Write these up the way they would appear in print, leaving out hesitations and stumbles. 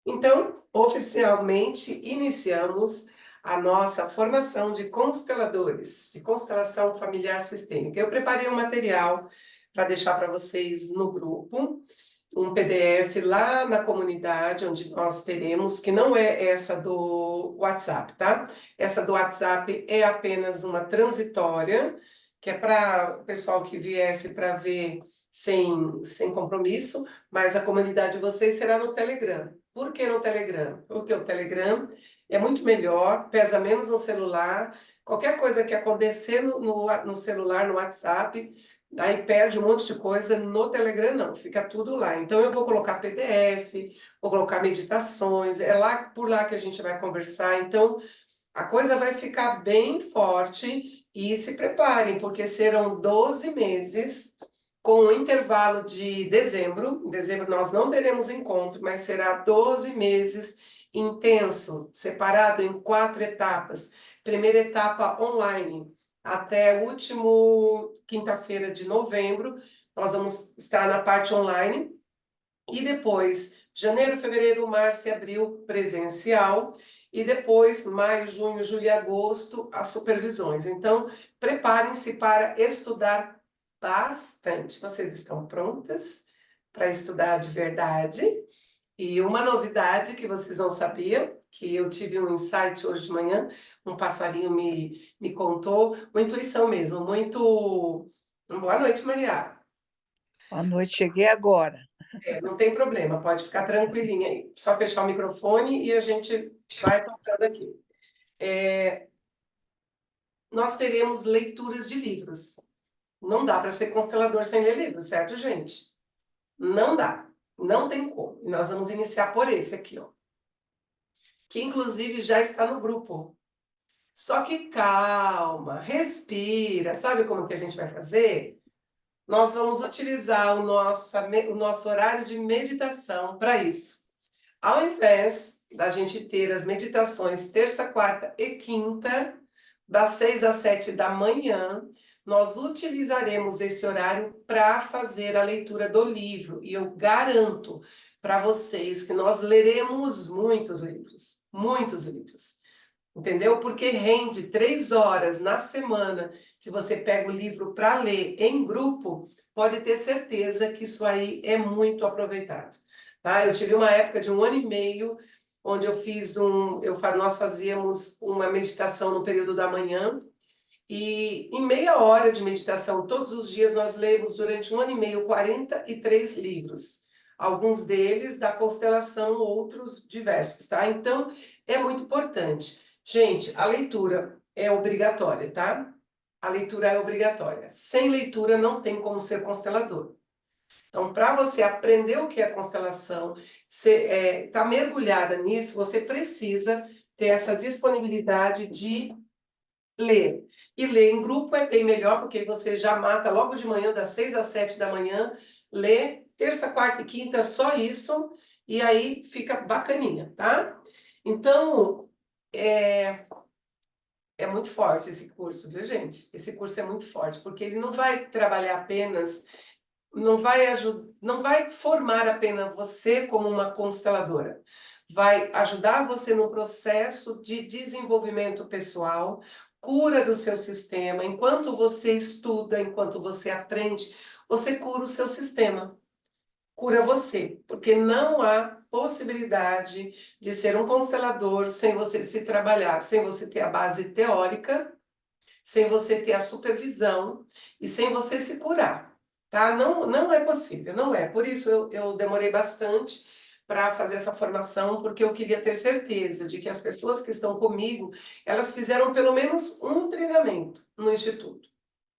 Então, oficialmente iniciamos a nossa formação de consteladores, de constelação familiar sistêmica. Eu preparei um material para deixar para vocês no grupo, um PDF lá na comunidade, onde nós teremos, que não é essa do WhatsApp, tá? Essa do WhatsApp é apenas uma transitória, que é para o pessoal que viesse para ver sem compromisso, mas a comunidade de vocês será no Telegram. Por que no Telegram? Porque o Telegram é muito melhor, pesa menos no celular. Qualquer coisa que acontecer no celular, no WhatsApp, aí perde um monte de coisa. No Telegram não, fica tudo lá. Então eu vou colocar PDF, vou colocar meditações, é lá por lá que a gente vai conversar. Então a coisa vai ficar bem forte e se preparem, porque serão 12 meses com um intervalo de dezembro. Em dezembro nós não teremos encontro, mas será 12 meses intenso, separado em 4 etapas. Primeira etapa online, até o último quinta-feira de novembro, nós vamos estar na parte online. E depois, janeiro, fevereiro, março e abril, presencial. E depois, maio, junho, julho e agosto, as supervisões. Então, preparem-se para estudar bastante. Vocês estão prontas para estudar de verdade? E uma novidade que vocês não sabiam, que eu tive um insight hoje de manhã, um passarinho me contou, uma intuição mesmo, muito... Boa noite, Maria. Boa noite, cheguei agora. Não tem problema, pode ficar tranquilinha aí. Só fechar o microfone e a gente vai tocando aqui. Nós teremos leituras de livros. Não dá para ser constelador sem ler livros, certo, gente? Não dá. Não tem como. E nós vamos iniciar por esse aqui, ó. Que inclusive já está no grupo. Só que calma, respira. Sabe como que a gente vai fazer? Nós vamos utilizar o nosso horário de meditação para isso. Ao invés da gente ter as meditações terça, quarta e quinta, das 6 às 7 da manhã, nós utilizaremos esse horário para fazer a leitura do livro. E eu garanto para vocês que nós leremos muitos livros, muitos livros. Entendeu? Porque rende 3 horas na semana que você pega o livro para ler em grupo, pode ter certeza que isso aí é muito aproveitado. Tá? Eu tive uma época de 1 ano e meio, onde nós fazíamos uma meditação no período da manhã, e em meia hora de meditação, todos os dias, nós lemos durante 1 ano e meio 43 livros. Alguns deles da constelação, outros diversos, tá? Então, é muito importante. Gente, a leitura é obrigatória, tá? A leitura é obrigatória. Sem leitura não tem como ser constelador. Então, para você aprender o que é constelação, você tá mergulhada nisso, você precisa ter essa disponibilidade de ler. E ler em grupo é bem melhor, porque você já mata logo de manhã, das 6 às 7 da manhã, lê terça, quarta e quinta, só isso, e aí fica bacaninha, tá? Então, é muito forte esse curso, viu, gente? Esse curso é muito forte, porque ele não vai trabalhar apenas, não vai formar apenas você como uma consteladora. Vai ajudar você no processo de desenvolvimento pessoal, cura do seu sistema. Enquanto você estuda, enquanto você aprende, você cura o seu sistema, cura você, porque não há possibilidade de ser um constelador sem você se trabalhar, sem você ter a base teórica, sem você ter a supervisão e sem você se curar, tá? Não, não é possível, não é. Por isso eu demorei bastante para fazer essa formação, porque eu queria ter certeza de que as pessoas que estão comigo, elas fizeram pelo menos um treinamento no Instituto.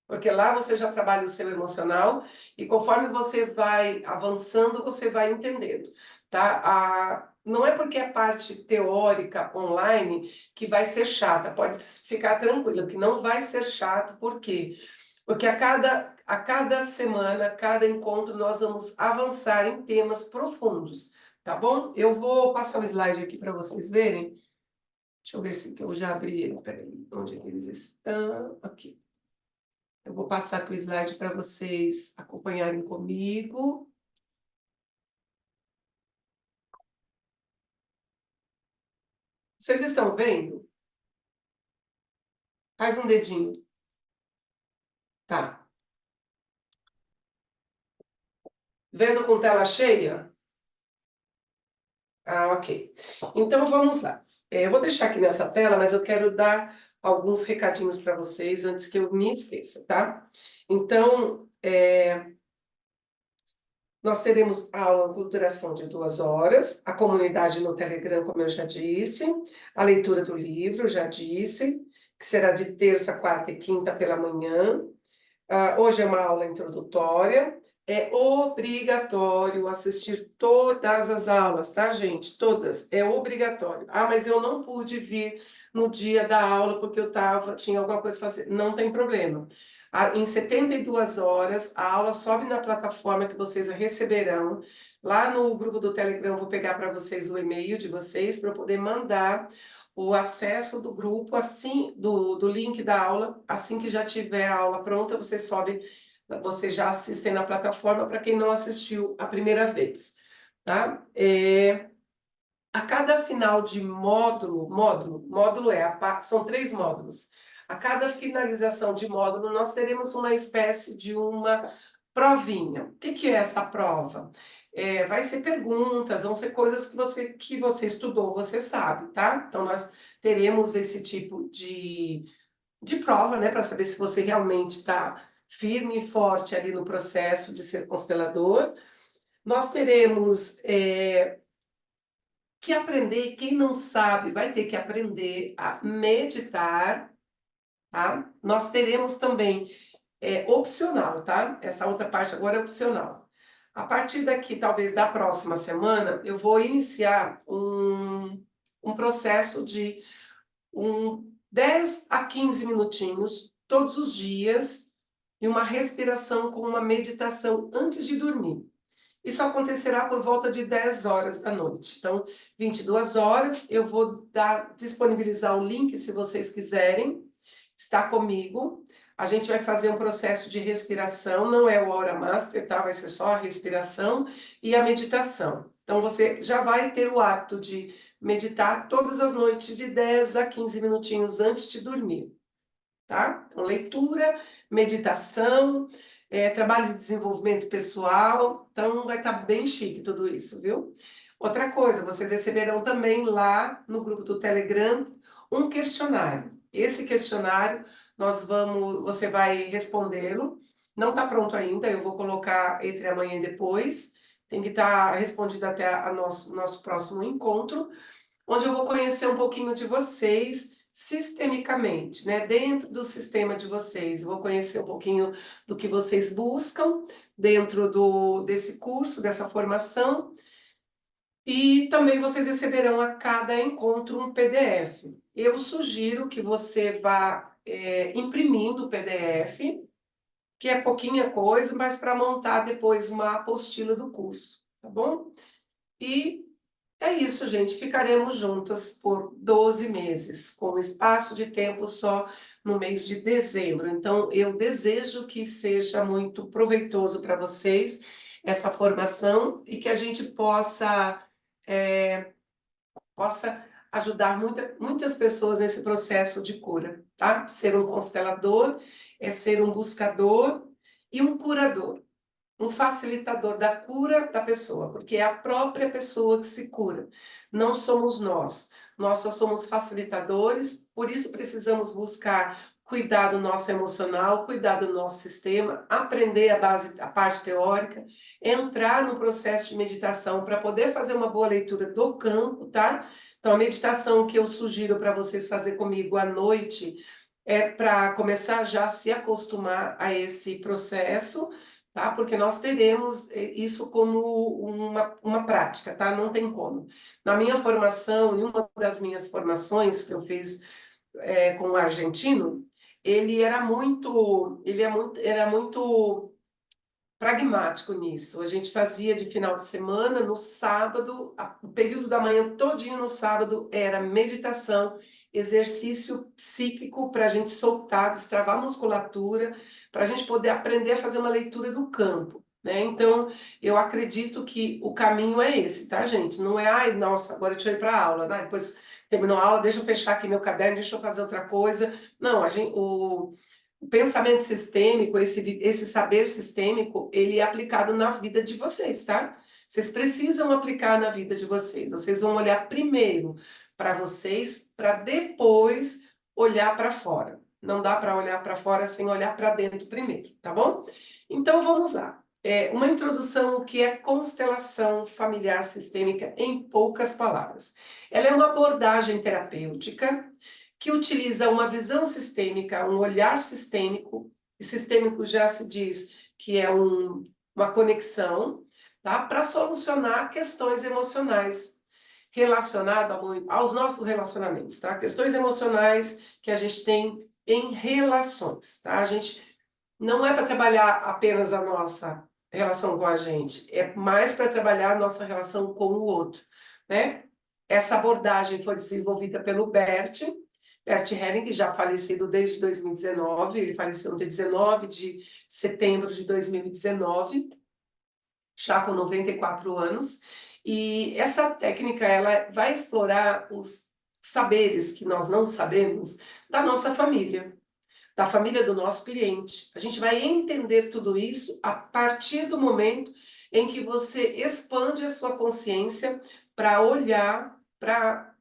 Porque lá você já trabalha o seu emocional e conforme você vai avançando, você vai entendendo, tá? Não é porque é parte teórica online que vai ser chata, pode ficar tranquilo que não vai ser chato, por quê? Porque a cada semana, a cada encontro, nós vamos avançar em temas profundos, tá bom? Eu vou passar o slide aqui para vocês verem. Deixa eu ver se eu já abri ele, peraí, onde é que eles estão? Aqui. Eu vou passar aqui o slide para vocês acompanharem comigo. Vocês estão vendo? Faz um dedinho. Tá. Vendo com tela cheia? Ah, ok. Então vamos lá. Eu vou deixar aqui nessa tela, mas eu quero dar alguns recadinhos para vocês antes que eu me esqueça, tá? Então, nós teremos aula com duração de 2 horas, a comunidade no Telegram, como eu já disse, a leitura do livro, já disse, que será de terça, quarta e quinta pela manhã. Hoje é uma aula introdutória. É obrigatório assistir todas as aulas, tá, gente? Todas. É obrigatório. Ah, mas eu não pude vir no dia da aula porque tinha alguma coisa para fazer. Não tem problema. Em 72 horas, a aula sobe na plataforma que vocês receberão. Lá no grupo do Telegram, eu vou pegar para vocês o e-mail de vocês para eu poder mandar o acesso do grupo, assim, do link da aula, assim que já tiver a aula pronta, vocês já assistem na plataforma para quem não assistiu a primeira vez, tá? A cada final de são 3 módulos. A cada finalização de módulo, nós teremos uma espécie de uma provinha. O que é essa prova? Vai ser perguntas, vão ser coisas que você estudou, você sabe, tá? Então, nós teremos esse tipo de prova, né, para saber se você realmente está firme e forte ali no processo de ser constelador. Nós teremos que aprender, quem não sabe vai ter que aprender a meditar, tá? Nós teremos também, opcional, tá? Essa outra parte agora é opcional. A partir daqui, talvez da próxima semana, eu vou iniciar um processo de 10 a 15 minutinhos, todos os dias, e uma respiração com uma meditação antes de dormir. Isso acontecerá por volta de 10 horas da noite. Então, 22 horas, eu vou disponibilizar o link se vocês quiserem. Está comigo. A gente vai fazer um processo de respiração, não é o Aura Master, tá? Vai ser só a respiração e a meditação. Então, você já vai ter o hábito de meditar todas as noites de 10 a 15 minutinhos antes de dormir, tá? Então, leitura, meditação, trabalho de desenvolvimento pessoal, então vai estar bem chique tudo isso, viu? Outra coisa, vocês receberão também lá no grupo do Telegram um questionário. Esse questionário você vai respondê-lo. Não está pronto ainda, eu vou colocar entre amanhã e depois. Tem que estar respondido até nosso próximo encontro, onde eu vou conhecer um pouquinho de vocês sistemicamente, né? Dentro do sistema de vocês. Eu vou conhecer um pouquinho do que vocês buscam dentro desse curso, dessa formação. E também vocês receberão a cada encontro um PDF. Eu sugiro que você vá imprimindo o PDF, que é pouquinha coisa, mas para montar depois uma apostila do curso, tá bom? E é isso, gente. Ficaremos juntas por 12 meses, com um espaço de tempo só no mês de dezembro. Então, eu desejo que seja muito proveitoso para vocês essa formação e que a gente possa ajudar muitas pessoas nesse processo de cura, tá? Ser um constelador é ser um buscador e um curador, um facilitador da cura da pessoa, porque é a própria pessoa que se cura, não somos nós. Nós só somos facilitadores, por isso precisamos buscar cuidar do nosso emocional, cuidar do nosso sistema, aprender a parte teórica, entrar no processo de meditação para poder fazer uma boa leitura do campo, tá? Então, a meditação que eu sugiro para vocês fazer comigo à noite é para começar já a se acostumar a esse processo, tá? Porque nós teremos isso como uma prática, tá? Não tem como. Na minha formação, em uma das minhas formações que eu fiz com um argentino, era muito pragmático nisso. A gente fazia de final de semana, no sábado, o período da manhã todinho no sábado era meditação, exercício psíquico para a gente soltar, destravar a musculatura, para a gente poder aprender a fazer uma leitura do campo, né? Então, eu acredito que o caminho é esse, tá, gente? Não é, ai, nossa, agora deixa eu ir para a aula, né? Depois terminou a aula, deixa eu fechar aqui meu caderno, deixa eu fazer outra coisa. Não, o pensamento sistêmico, esse saber sistêmico, ele é aplicado na vida de vocês, tá? Vocês precisam aplicar na vida de vocês. Vocês vão olhar primeiro para vocês, para depois olhar para fora. Não dá para olhar para fora sem olhar para dentro primeiro, tá bom? Então vamos lá. Uma introdução ao que é constelação familiar sistêmica em poucas palavras. Ela é uma abordagem terapêutica que utiliza uma visão sistêmica, um olhar sistêmico, e sistêmico já se diz que é uma conexão, tá? Para solucionar questões emocionais relacionadas aos nossos relacionamentos, tá? Questões emocionais que a gente tem em relações, tá? A gente não é para trabalhar apenas a nossa relação com a gente, é mais para trabalhar a nossa relação com o outro, né? Essa abordagem foi desenvolvida pelo Bert Helling, já falecido desde 2019, ele faleceu no dia 19 de setembro de 2019, já com 94 anos, e essa técnica ela vai explorar os saberes que nós não sabemos da nossa família, da família do nosso cliente. A gente vai entender tudo isso a partir do momento em que você expande a sua consciência para olhar para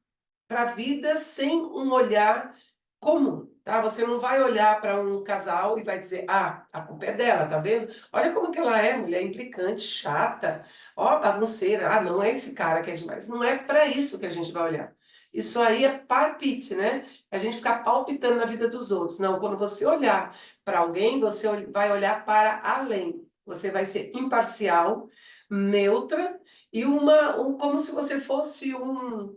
a vida sem um olhar comum, tá? Você não vai olhar para um casal e vai dizer, ah, a culpa é dela, tá vendo? Olha como que ela é, mulher implicante, chata, ó, bagunceira, ah, não é esse cara que é demais. Não é para isso que a gente vai olhar. Isso aí é palpite, né? A gente ficar palpitando na vida dos outros. Não, quando você olhar para alguém, você vai olhar para além. Você vai ser imparcial, neutra e como se você fosse um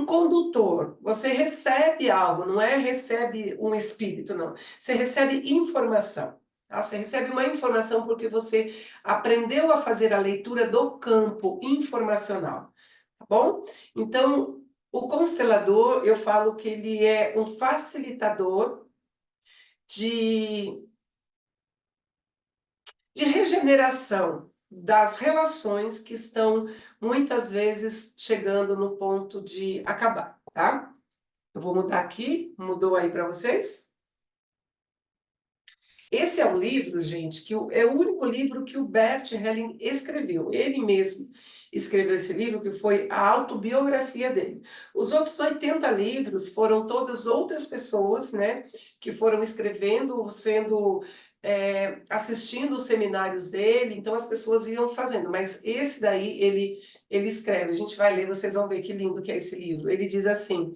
condutor. Você recebe algo, não é recebe um espírito, não. Você recebe informação. Tá? Você recebe uma informação porque você aprendeu a fazer a leitura do campo informacional. Tá bom? Então, o constelador, eu falo que ele é um facilitador de, de regeneração das relações que estão muitas vezes chegando no ponto de acabar, tá? Eu vou mudar aqui, mudou aí para vocês? Esse é um livro, gente, é o único livro que o Bert Helling escreveu. Ele mesmo escreveu esse livro, que foi a autobiografia dele. Os outros 80 livros foram todas outras pessoas, né, que foram escrevendo, assistindo os seminários dele, então as pessoas iam fazendo. Mas esse daí, ele escreve, a gente vai ler, vocês vão ver que lindo que é esse livro. Ele diz assim,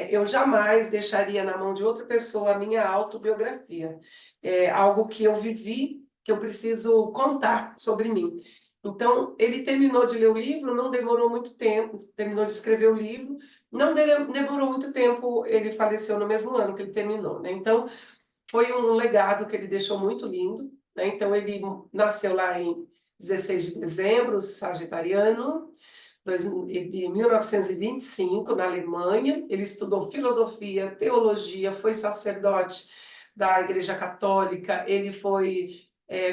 eu jamais deixaria na mão de outra pessoa a minha autobiografia. É algo que eu vivi, que eu preciso contar sobre mim. Então, ele terminou de ler o livro, não demorou muito tempo, terminou de escrever o livro, não demorou muito tempo, ele faleceu no mesmo ano que ele terminou, né? Então, foi um legado que ele deixou muito lindo, né? Então, ele nasceu lá em 16 de dezembro, sagitariano, de 1925, na Alemanha. Ele estudou filosofia, teologia, foi sacerdote da Igreja Católica, ele foi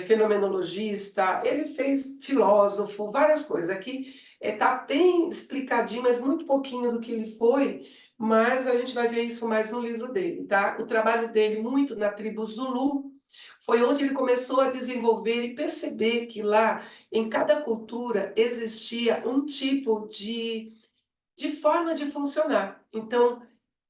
fenomenologista, ele fez filósofo, várias coisas. Aqui está bem explicadinho, mas muito pouquinho do que ele foi, mas a gente vai ver isso mais no livro dele, tá? O trabalho dele muito na tribo Zulu, foi onde ele começou a desenvolver e perceber que lá, em cada cultura, existia um tipo de forma de funcionar. Então,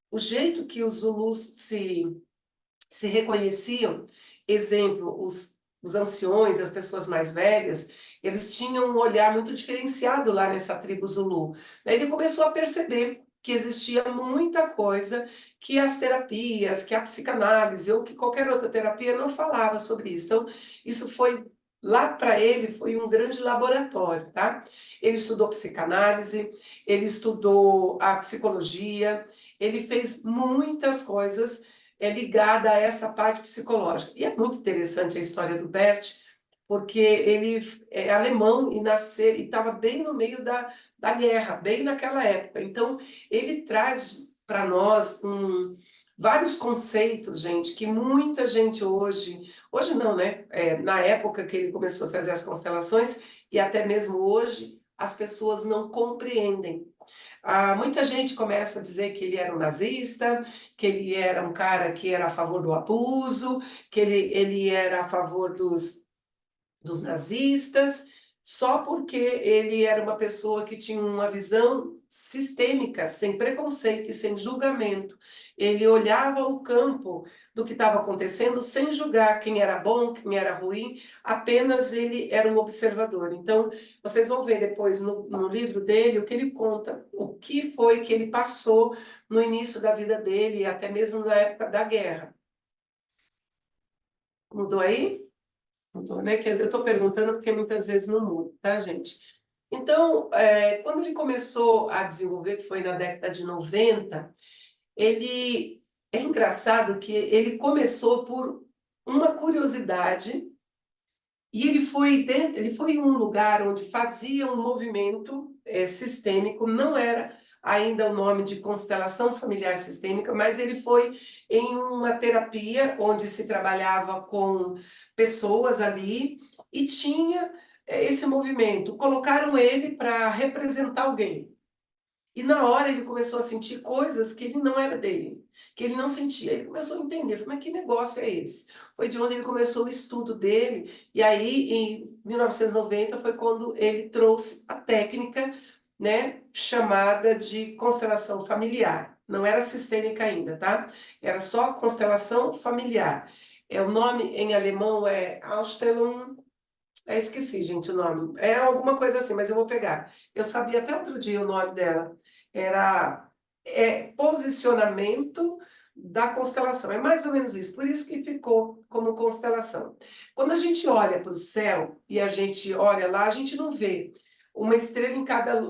o jeito que os Zulus se reconheciam, exemplo, os anciões, as pessoas mais velhas, eles tinham um olhar muito diferenciado lá nessa tribo Zulu. Daí ele começou a perceber que existia muita coisa que as terapias, que a psicanálise ou que qualquer outra terapia não falava sobre isso. Então, isso foi lá para ele foi um grande laboratório, tá? Ele estudou psicanálise, ele estudou a psicologia, ele fez muitas coisas ligada a essa parte psicológica. E é muito interessante a história do Bert, porque ele é alemão e nasceu e estava bem no meio da guerra, bem naquela época. Então, ele traz para nós vários conceitos, gente, que muita gente hoje não, né? Na época que ele começou a trazer as constelações, e até mesmo hoje, as pessoas não compreendem. Muita gente começa a dizer que ele era um nazista, que ele era um cara que era a favor do abuso, que ele era a favor dos nazistas, só porque ele era uma pessoa que tinha uma visão sistêmica, sem preconceito e sem julgamento. Ele olhava o campo do que estava acontecendo sem julgar quem era bom, quem era ruim, apenas ele era um observador. Então, vocês vão ver depois no livro dele o que ele conta, o que foi que ele passou no início da vida dele, até mesmo na época da guerra. Mudou aí? Mudou, né? Eu estou perguntando porque muitas vezes não muda, tá, gente? Então, quando ele começou a desenvolver, que foi na década de 90, ele é engraçado que ele começou por uma curiosidade e ele foi em um lugar onde fazia um movimento sistêmico, não era ainda o nome de constelação familiar sistêmica, mas ele foi em uma terapia onde se trabalhava com pessoas ali e tinha esse movimento. Colocaram ele para representar alguém. E na hora ele começou a sentir coisas que ele não era dele, que ele não sentia. Ele começou a entender, falou, mas que negócio é esse? Foi de onde ele começou o estudo dele, e aí em 1990 foi quando ele trouxe a técnica, né, chamada de constelação familiar. Não era sistêmica ainda, tá? Era só constelação familiar. O nome em alemão é Ausstellung. Esqueci, gente, o nome. É alguma coisa assim, mas eu vou pegar. Eu sabia até outro dia o nome dela. Era posicionamento da constelação. É mais ou menos isso. Por isso que ficou como constelação. Quando a gente olha para o céu e a gente olha lá, a gente não vê uma estrela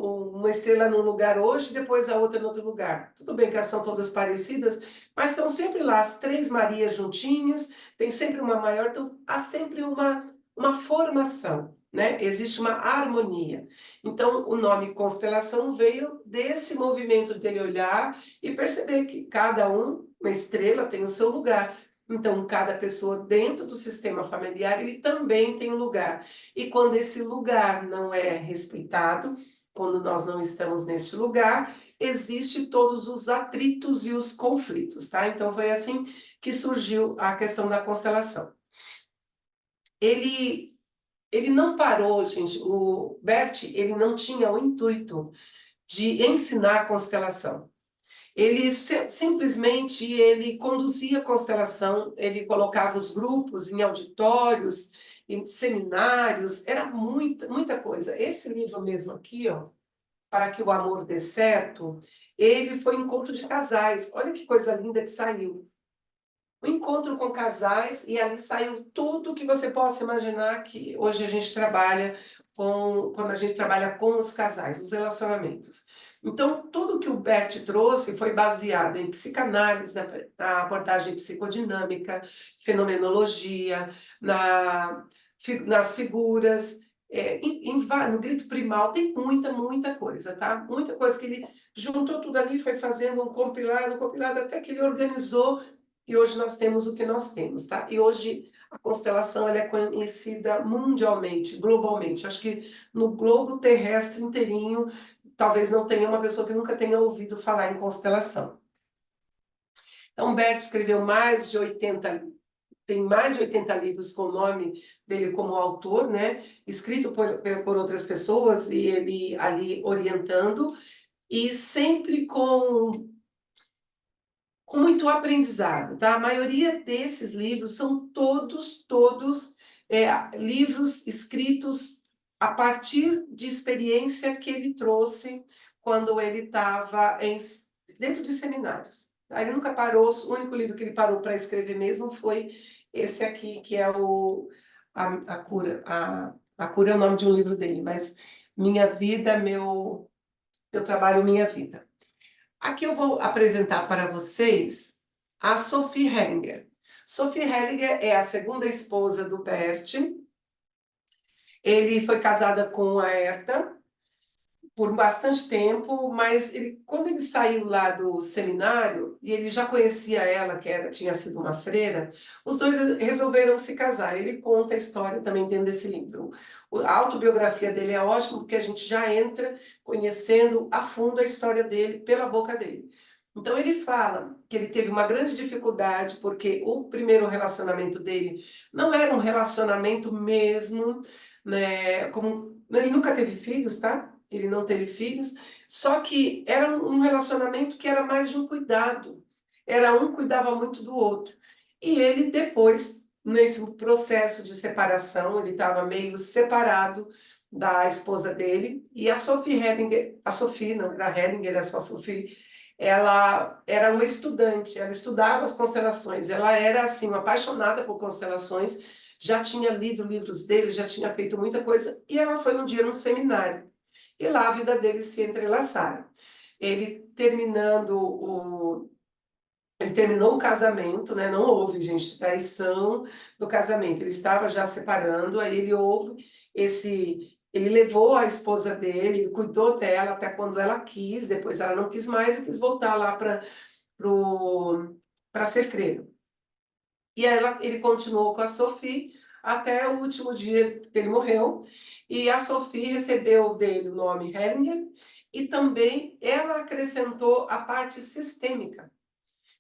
uma estrela num lugar hoje e depois a outra em outro lugar. Tudo bem que elas são todas parecidas, mas estão sempre lá as três Marias juntinhas, tem sempre uma maior, então há sempre uma formação, né? Existe uma harmonia. Então, o nome constelação veio desse movimento dele olhar e perceber que cada uma estrela, tem o seu lugar. Então, cada pessoa dentro do sistema familiar, ele também tem um lugar. E quando esse lugar não é respeitado, quando nós não estamos neste lugar, existe todos os atritos e os conflitos, tá? Então, foi assim que surgiu a questão da constelação. Ele não parou, gente. O Bert, ele não tinha o intuito de ensinar constelação. Ele simplesmente ele conduzia a constelação, ele colocava os grupos em auditórios, em seminários, era muita, muita coisa. Esse livro mesmo aqui, ó, Para que o Amor Dê Certo, ele foi encontro de casais. Olha que coisa linda que saiu. Um encontro com casais e ali saiu tudo que você possa imaginar que hoje a gente trabalha quando a gente trabalha com os casais, os relacionamentos. Então, tudo que o Bert trouxe foi baseado em psicanálise, na abordagem psicodinâmica, fenomenologia, nas figuras, no grito primal, tem muita, muita coisa, tá? Muita coisa que ele juntou tudo ali, foi fazendo um compilado, até que ele organizou e hoje nós temos o que nós temos, tá? E hoje a constelação ela é conhecida mundialmente, globalmente. Acho que no globo terrestre inteirinho, talvez não tenha uma pessoa que nunca tenha ouvido falar em constelação. Então, Bert escreveu tem mais de 80 livros com o nome dele como autor, né? Escrito por outras pessoas e ele ali orientando, e sempre com muito aprendizado, tá? A maioria desses livros são todos livros escritos a partir de experiência que ele trouxe quando ele estava dentro de seminários. Tá? Ele nunca parou, o único livro que ele parou para escrever mesmo foi esse aqui, que é a Cura. A Cura é o nome de um livro dele, mas Minha Vida, meu trabalho, Minha Vida. Aqui eu vou apresentar para vocês a Sophie Hellinger. Sophie Hellinger é a segunda esposa do Bert. Ele foi casada com a Herta. por bastante tempo, mas quando ele saiu lá do seminário, e ele já conhecia ela, tinha sido uma freira, os dois resolveram se casar. Ele conta a história também dentro desse livro. A autobiografia dele é ótima, porque a gente já entra conhecendo a fundo a história dele pela boca dele. Então ele fala que ele teve uma grande dificuldade, porque o primeiro relacionamento dele não era um relacionamento mesmo, né, como ele nunca teve filhos, tá? Ele não teve filhos, só que era um relacionamento que era mais de um cuidado. Era um cuidava muito do outro. E ele depois, nesse processo de separação, ele estava meio separado da esposa dele, e a Sophie Hellinger, a Sophie, não era Hellinger, era só Sophie, ela era uma estudante, ela estudava as constelações, ela era assim, uma apaixonada por constelações, já tinha lido livros dele, já tinha feito muita coisa, e ela foi um dia num seminário. E lá a vida deles se entrelaçaram. Ele terminando o. Ele terminou o casamento, né? Não houve, gente, traição do casamento. Ele estava já separando, aí ele houve esse. Ele levou a esposa dele, ele cuidou dela até quando ela quis, depois ela não quis mais e quis voltar lá para ser freira. E aí ele continuou com a Sophie até o último dia que ele morreu. E a Sophie recebeu dele o nome Hellinger e também ela acrescentou a parte sistêmica.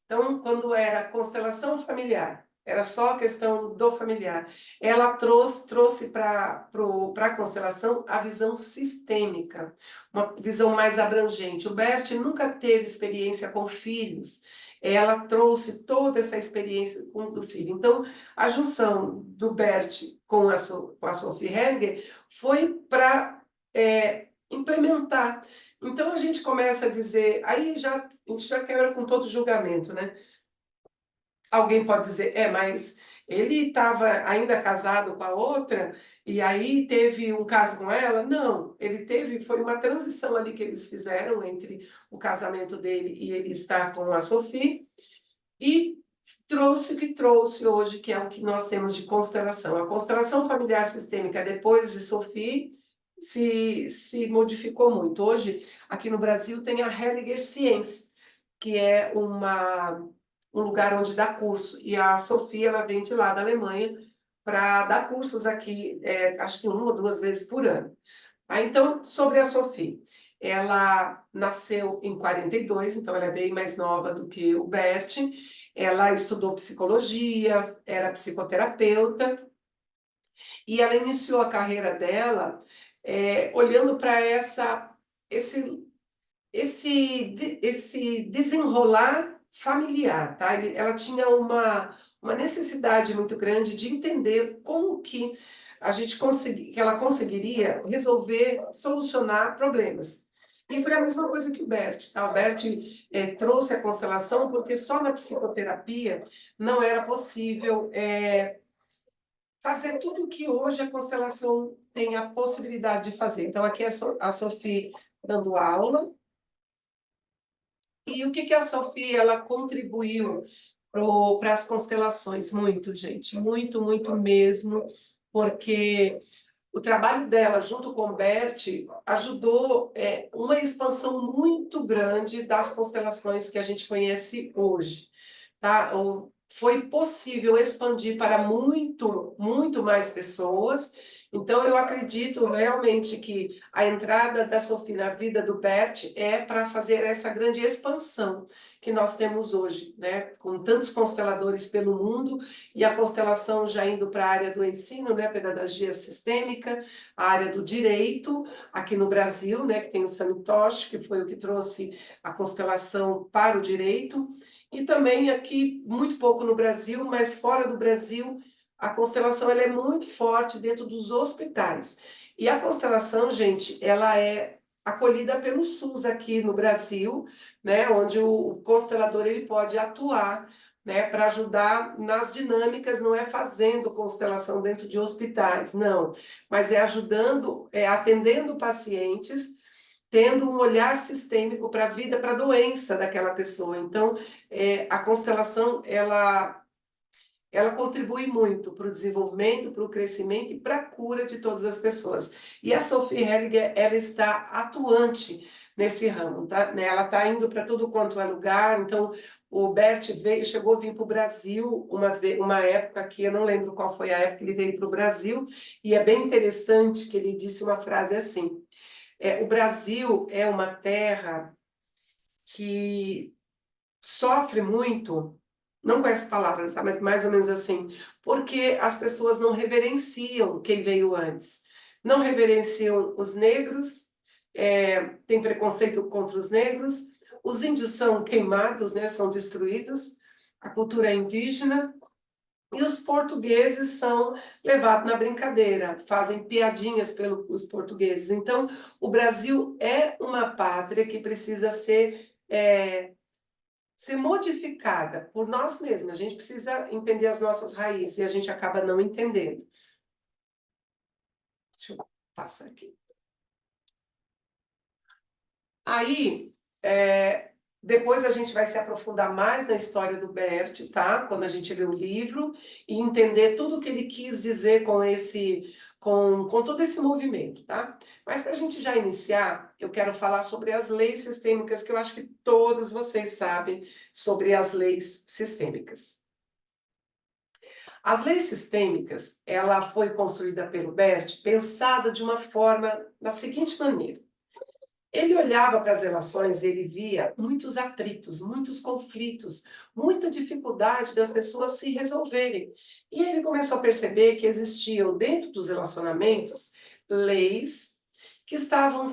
Então, quando era constelação familiar, era só a questão do familiar, ela trouxe para a constelação a visão sistêmica, uma visão mais abrangente. O Bert nunca teve experiência com filhos, ela trouxe toda essa experiência com o filho. Então, a junção do Bert com a Sophie Hellinger foi para implementar. Então a gente começa a dizer, aí já a gente já quebra com todo julgamento, né? Alguém pode dizer, mas ele estava ainda casado com a outra e aí teve um caso com ela? Não, foi uma transição ali que eles fizeram entre o casamento dele e ele estar com a Sophie e trouxe o que trouxe hoje, que é o que nós temos de constelação. A constelação familiar sistêmica, depois de Sophie, se modificou muito. Hoje, aqui no Brasil, tem a Hellinger Ciência, que é um lugar onde dá curso. E a Sofia, ela vem de lá, da Alemanha, para dar cursos aqui, acho que 1 ou 2 vezes por ano. Então, sobre a Sofia, ela nasceu em 42, então ela é bem mais nova do que o Bert. Ela estudou psicologia, era psicoterapeuta, e ela iniciou a carreira dela olhando para esse, esse desenrolar familiar, tá? Ela tinha uma necessidade muito grande de entender como que que ela conseguiria resolver, solucionar problemas. E foi a mesma coisa que o Bert, tá? O Bert trouxe a constelação porque só na psicoterapia não era possível fazer tudo o que hoje a constelação tem a possibilidade de fazer. Então, aqui é a Sophie dando aula. E o que a Sophie ela contribuiu para as constelações? Muito, gente, muito, muito mesmo, porque o trabalho dela junto com o Bert ajudou uma expansão muito grande das constelações que a gente conhece hoje, tá? Foi possível expandir para muito, muito mais pessoas. Então, eu acredito realmente que a entrada da Sophie na vida do Bert é para fazer essa grande expansão que nós temos hoje, né? Com tantos consteladores pelo mundo e a constelação já indo para a área do ensino, né? Pedagogia sistêmica, a área do direito, aqui no Brasil, né? Que tem o Santosh, que foi o que trouxe a constelação para o direito, e também aqui, muito pouco no Brasil, mas fora do Brasil, a constelação ela é muito forte dentro dos hospitais. E a constelação, gente, ela é acolhida pelo SUS aqui no Brasil, né, onde o constelador ele pode atuar, né, para ajudar nas dinâmicas, não é fazendo constelação dentro de hospitais, não, mas é ajudando, atendendo pacientes, tendo um olhar sistêmico para a vida, para a doença daquela pessoa. Então, a constelação, ela ela contribui muito para o desenvolvimento, para o crescimento e para a cura de todas as pessoas. E a Sophie Hellinger, ela está atuante nesse ramo, tá? Né? Ela está indo para tudo quanto é lugar. Então, o Bert chegou a vir para o Brasil uma época que eu não lembro qual foi a época que ele veio para o Brasil, e é bem interessante que ele disse uma frase assim: o Brasil é uma terra que sofre muito, não com essas palavras, tá? Mas mais ou menos assim, porque as pessoas não reverenciam quem veio antes, não reverenciam os negros, tem preconceito contra os negros, os índios são queimados, né, são destruídos, a cultura indígena, e os portugueses são levados na brincadeira, fazem piadinhas pelos portugueses. Então, o Brasil é uma pátria que precisa ser modificada por nós mesmos. A gente precisa entender as nossas raízes e a gente acaba não entendendo. Deixa eu passar aqui. Aí, depois a gente vai se aprofundar mais na história do Bert, tá? Quando a gente lê o livro e entender tudo o que ele quis dizer com todo esse movimento, tá? Mas para a gente já iniciar, eu quero falar sobre as leis sistêmicas, que eu acho que todos vocês sabem sobre as leis sistêmicas. As leis sistêmicas, ela foi construída pelo Bert, pensada de uma forma da seguinte maneira. Ele olhava para as relações e ele via muitos atritos, muitos conflitos, muita dificuldade das pessoas se resolverem. E ele começou a perceber que existiam dentro dos relacionamentos leis que estavam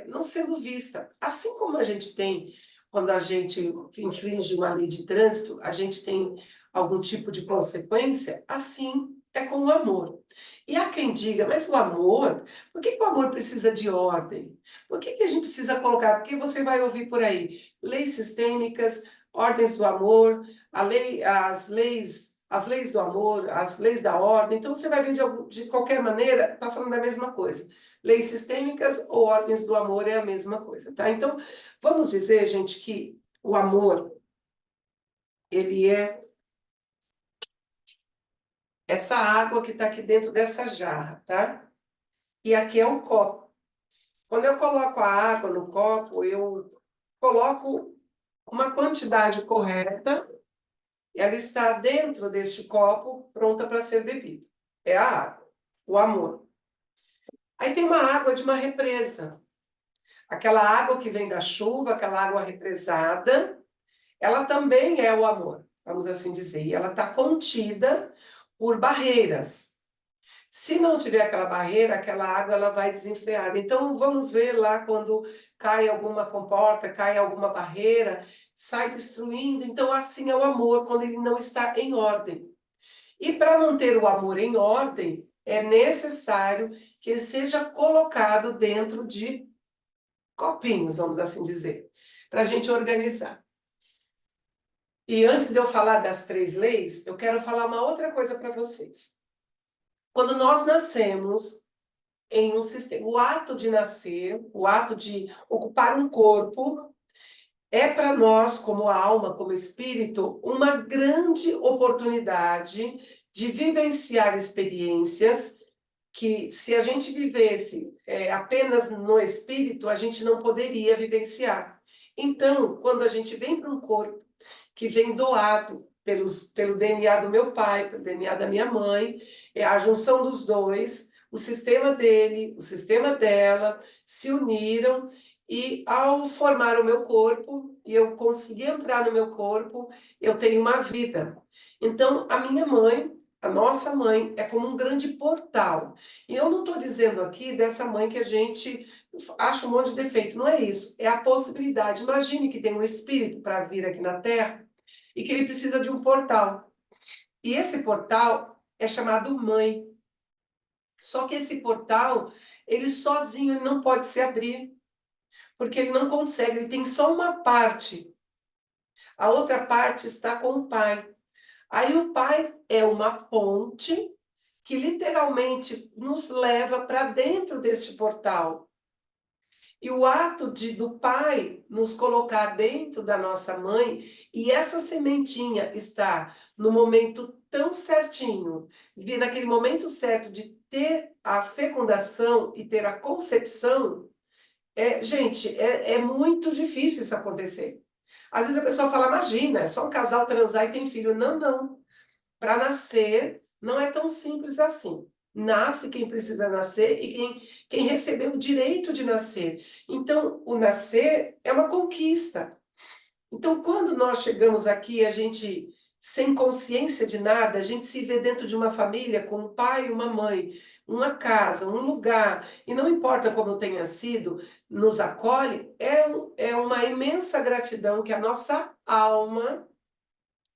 não sendo vistas. Assim como a gente tem, quando a gente infringe uma lei de trânsito, a gente tem algum tipo de consequência, assim é com o amor. E há quem diga, mas o amor, por que o amor precisa de ordem? Por que a gente precisa colocar? Porque você vai ouvir por aí leis sistêmicas, ordens do amor, as leis do amor, as leis da ordem. Então você vai ver de qualquer maneira, está falando da mesma coisa. Leis sistêmicas ou ordens do amor é a mesma coisa, tá? Então vamos dizer, gente, que o amor, ele é essa água que está aqui dentro dessa jarra, tá? E aqui é um copo. Quando eu coloco a água no copo, eu coloco uma quantidade correta, e ela está dentro deste copo, pronta para ser bebida. É a água, o amor. Aí tem uma água de uma represa. Aquela água que vem da chuva, aquela água represada, ela também é o amor, vamos assim dizer. E ela está contida por barreiras. Se não tiver aquela barreira, aquela água ela vai desenfreada. Então vamos ver lá quando cai alguma comporta, cai alguma barreira, sai destruindo. Então assim é o amor quando ele não está em ordem. E para manter o amor em ordem, é necessário que ele seja colocado dentro de copinhos, vamos assim dizer, para a gente organizar. E antes de eu falar das 3 leis, eu quero falar uma outra coisa para vocês. Quando nós nascemos em um sistema, o ato de nascer, o ato de ocupar um corpo, é para nós, como alma, como espírito, uma grande oportunidade de vivenciar experiências que, se a gente vivesse apenas no espírito, a gente não poderia vivenciar. Então, quando a gente vem para um corpo que vem doado pelo DNA do meu pai, pelo DNA da minha mãe, a junção dos dois, o sistema dele, o sistema dela, se uniram e ao formar o meu corpo, e eu consegui entrar no meu corpo, eu tenho uma vida. Então, a minha mãe, a nossa mãe, é como um grande portal. E eu não estou dizendo aqui dessa mãe que a gente acha um monte de defeito, não é isso. É a possibilidade. Imagine que tem um espírito para vir aqui na Terra e que ele precisa de um portal. E esse portal é chamado mãe. Só que esse portal, ele sozinho ele não pode se abrir, porque ele não consegue, ele tem só uma parte. A outra parte está com o pai. Aí o pai é uma ponte que literalmente nos leva para dentro deste portal. E o ato do pai nos colocar dentro da nossa mãe e essa sementinha estar no momento tão certinho, vir naquele momento certo de ter a fecundação e ter a concepção, gente, é muito difícil isso acontecer. Às vezes a pessoa fala, imagina, é só um casal transar e tem filho. Não, não. Para nascer, não é tão simples assim. Nasce quem precisa nascer e quem recebeu o direito de nascer. Então, o nascer é uma conquista. Então, quando nós chegamos aqui, a gente, sem consciência de nada, a gente se vê dentro de uma família com um pai e uma mãe, uma casa, um lugar, e não importa como tenha sido, nos acolhe, é uma imensa gratidão que a nossa alma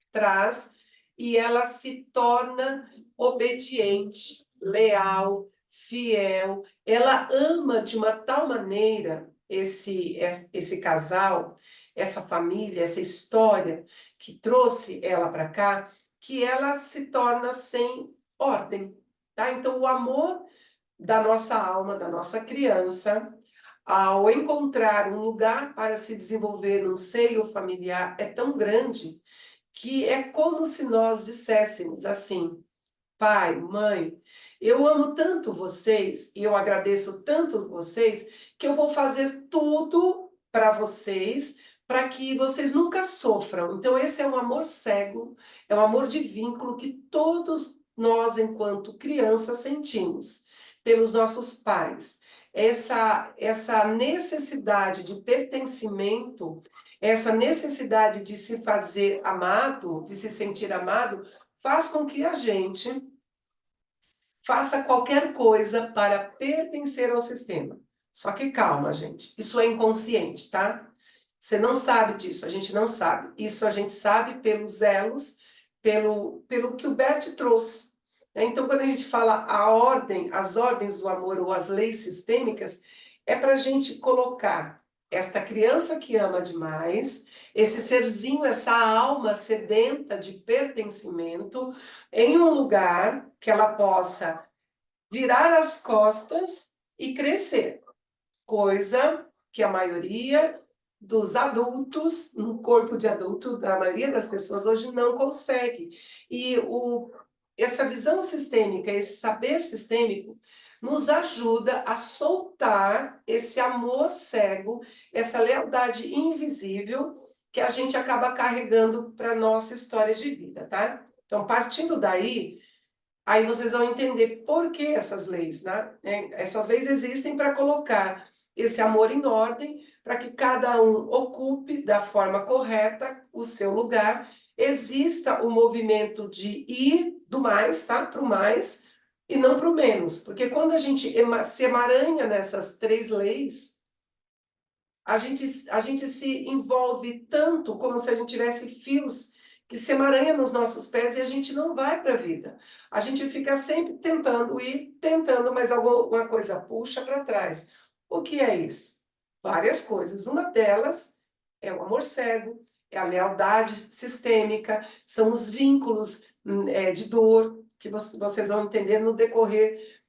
traz e ela se torna obediente, leal, fiel. Ela ama de uma tal maneira esse casal, essa família, essa história que trouxe ela para cá, que ela se torna sem ordem, tá? Então o amor da nossa alma, da nossa criança, ao encontrar um lugar para se desenvolver num seio familiar é tão grande que é como se nós disséssemos assim: pai, mãe, eu amo tanto vocês e eu agradeço tanto vocês que eu vou fazer tudo para vocês, para que vocês nunca sofram. Então, esse é um amor cego, é um amor de vínculo que todos nós, enquanto crianças, sentimos pelos nossos pais. Essa necessidade de pertencimento, essa necessidade de se fazer amado, de se sentir amado, faz com que a gente faça qualquer coisa para pertencer ao sistema. Só que calma, gente. Isso é inconsciente, tá? Você não sabe disso, a gente não sabe. Isso a gente sabe pelos elos, pelo que o Bert trouxe. Então, quando a gente fala a ordem, as ordens do amor ou as leis sistêmicas, é para a gente colocar esta criança que ama demais, esse serzinho, essa alma sedenta de pertencimento, em um lugar que ela possa virar as costas e crescer, coisa que a maioria dos adultos, no corpo de adulto, da maioria das pessoas hoje não consegue. E essa visão sistêmica, esse saber sistêmico, nos ajuda a soltar esse amor cego, essa lealdade invisível que a gente acaba carregando para a nossa história de vida, tá? Então, partindo daí, aí vocês vão entender por que essas leis, né? Essas leis existem para colocar esse amor em ordem, para que cada um ocupe da forma correta o seu lugar, exista o movimento de ir do mais, tá? Para o mais e não para o menos. Porque quando a gente se emaranha nessas três leis, a gente se envolve tanto como se a gente tivesse fios que se emaranham nos nossos pés e a gente não vai para a vida. A gente fica sempre tentando ir, tentando, mas alguma coisa puxa para trás. O que é isso? Várias coisas. Uma delas é o amor cego, é a lealdade sistêmica, são os vínculos de dor, que vocês vão entender no decorrer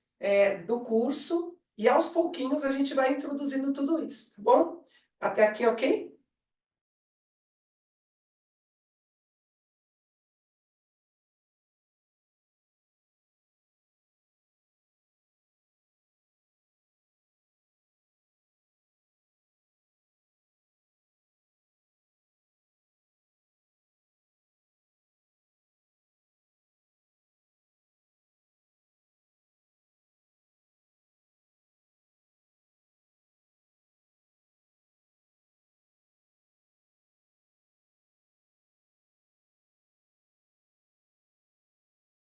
do curso, e aos pouquinhos a gente vai introduzindo tudo isso, tá bom? Até aqui, ok?